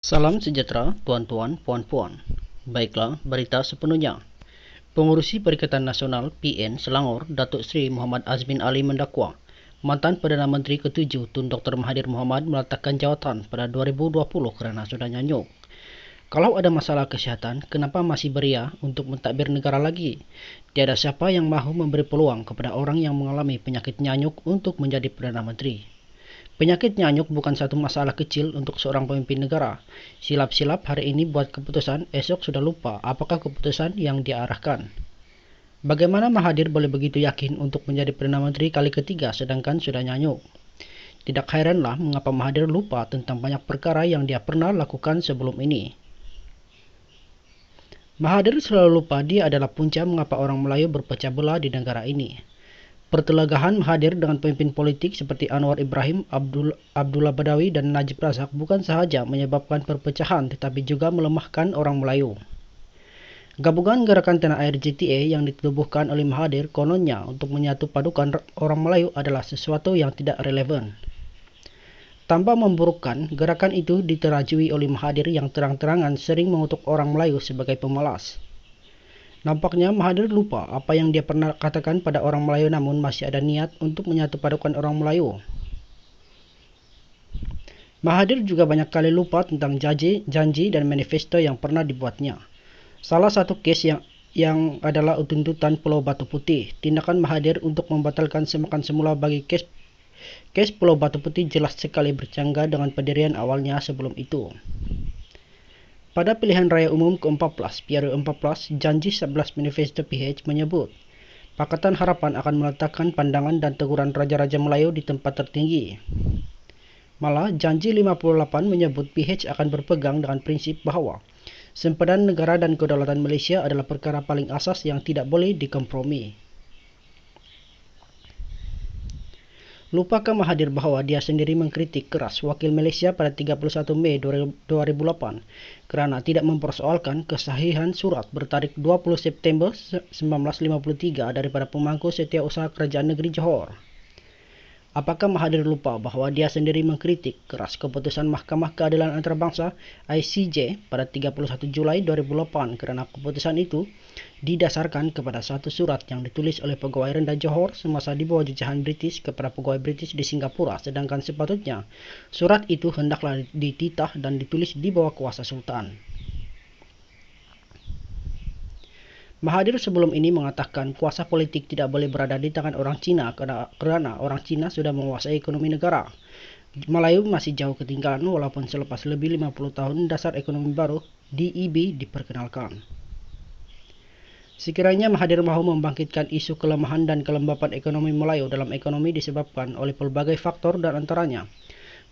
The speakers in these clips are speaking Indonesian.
Salam sejahtera, tuan-tuan, puan-puan. Baiklah, berita sepenuhnya. Pengurusi Perikatan Nasional (PN) Selangor, Datuk Seri Muhammad Azmin Ali mendakwa mantan Perdana Menteri ke-7 Tun Dr. Mahathir Mohamad meletakkan jawatan pada 2020 kerana sudah nyanyuk. Kalau ada masalah kesihatan, kenapa masih beria untuk mentadbir negara lagi? Tiada siapa yang mahu memberi peluang kepada orang yang mengalami penyakit nyanyuk untuk menjadi Perdana Menteri. Penyakit nyanyuk bukan satu masalah kecil untuk seorang pemimpin negara. Silap-silap hari ini buat keputusan, esok sudah lupa apakah keputusan yang dia arahkan. Bagaimana Mahathir boleh begitu yakin untuk menjadi Perdana Menteri kali ketiga sedangkan sudah nyanyuk? Tidak heranlah mengapa Mahathir lupa tentang banyak perkara yang dia pernah lakukan sebelum ini. Mahathir selalu lupa dia adalah punca mengapa orang Melayu berpecah belah di negara ini. Pertelagahan Mahathir dengan pemimpin politik seperti Anwar Ibrahim, Abdullah Badawi dan Najib Razak bukan sahaja menyebabkan perpecahan tetapi juga melemahkan orang Melayu. Gabungan Gerakan Tanah Air GTA yang ditubuhkan oleh Mahathir kononnya untuk menyatu padukan orang Melayu adalah sesuatu yang tidak relevan. Tanpa memburukkan, gerakan itu diterajui oleh Mahathir yang terang-terangan sering mengutuk orang Melayu sebagai pemalas. Nampaknya Mahathir lupa apa yang dia pernah katakan pada orang Melayu namun masih ada niat untuk menyatu padukan orang Melayu. Mahathir juga banyak kali lupa tentang janji dan manifesto yang pernah dibuatnya. Salah satu kes yang adalah tuntutan Pulau Batu Putih. Tindakan Mahathir untuk membatalkan semakan semula bagi kes Pulau Batu Putih jelas sekali bercanggah dengan pendirian awalnya sebelum itu. Pada pilihan raya umum ke-14, periode 14, janji 11 manifesto PH menyebut, Pakatan Harapan akan meletakkan pandangan dan teguran Raja-Raja Melayu di tempat tertinggi. Malah, janji 58 menyebut PH akan berpegang dengan prinsip bahawa sempadan negara dan kedaulatan Malaysia adalah perkara paling asas yang tidak boleh dikompromi. Lupakah Mahathir bahawa dia sendiri mengkritik keras wakil Malaysia pada 31 Mei 2008 kerana tidak mempersoalkan kesahihan surat bertarikh 20 September 1953 daripada pemangku setiausaha Kerajaan Negeri Johor? Apakah Mahathir lupa bahawa dia sendiri mengkritik keras keputusan Mahkamah Keadilan Antarabangsa ICJ pada 31 Julai 2008 kerana keputusan itu didasarkan kepada satu surat yang ditulis oleh pegawai rendah Johor semasa di bawah jajahan British kepada pegawai British di Singapura, sedangkan sepatutnya surat itu hendaklah dititah dan ditulis di bawah kuasa Sultan. Mahathir sebelum ini mengatakan kuasa politik tidak boleh berada di tangan orang Cina kerana orang Cina sudah menguasai ekonomi negara. Melayu masih jauh ketinggalan walaupun selepas lebih 50 tahun dasar ekonomi baru DEB diperkenalkan. Sekiranya Mahathir mahu membangkitkan isu kelemahan dan kelembapan ekonomi Melayu dalam ekonomi disebabkan oleh pelbagai faktor dan antaranya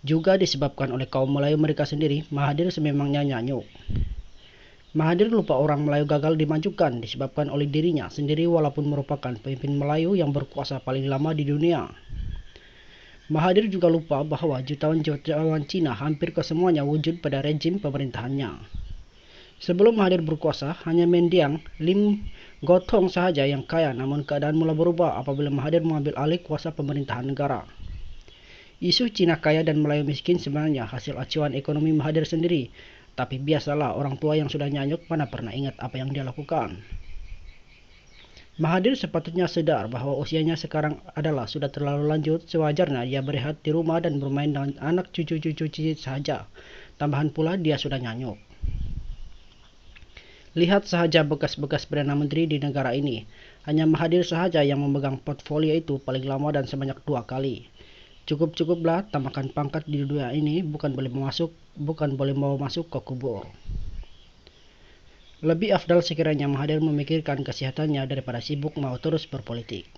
juga disebabkan oleh kaum Melayu mereka sendiri, Mahathir sememangnya nyanyuk. Mahathir lupa orang Melayu gagal dimajukan disebabkan oleh dirinya sendiri walaupun merupakan pemimpin Melayu yang berkuasa paling lama di dunia. Mahathir juga lupa bahawa jutawan Cina hampir kesemuanya wujud pada rejim pemerintahannya. Sebelum Mahathir berkuasa, hanya mendiang Lim Gotong sahaja yang kaya, namun keadaan mula berubah apabila Mahathir mengambil alih kuasa pemerintahan negara. Isu Cina kaya dan Melayu miskin sebenarnya hasil acuan ekonomi Mahathir sendiri. Tapi biasalah orang tua yang sudah nyanyuk mana pernah ingat apa yang dia lakukan. Mahathir sepatutnya sedar bahawa usianya sekarang adalah sudah terlalu lanjut, sewajarnya dia berehat di rumah dan bermain dengan anak cucu-cucu sahaja. Tambahan pula dia sudah nyanyuk. Lihat sahaja bekas-bekas Perdana Menteri di negara ini. Hanya Mahathir sahaja yang memegang portfolio itu paling lama dan sebanyak 2 kali. Cukup-cukuplah tambahkan pangkat di dunia ini bukan boleh mau masuk ke kubur. Lebih afdal sekiranya Mahathir memikirkan kesehatannya daripada sibuk mau terus berpolitik.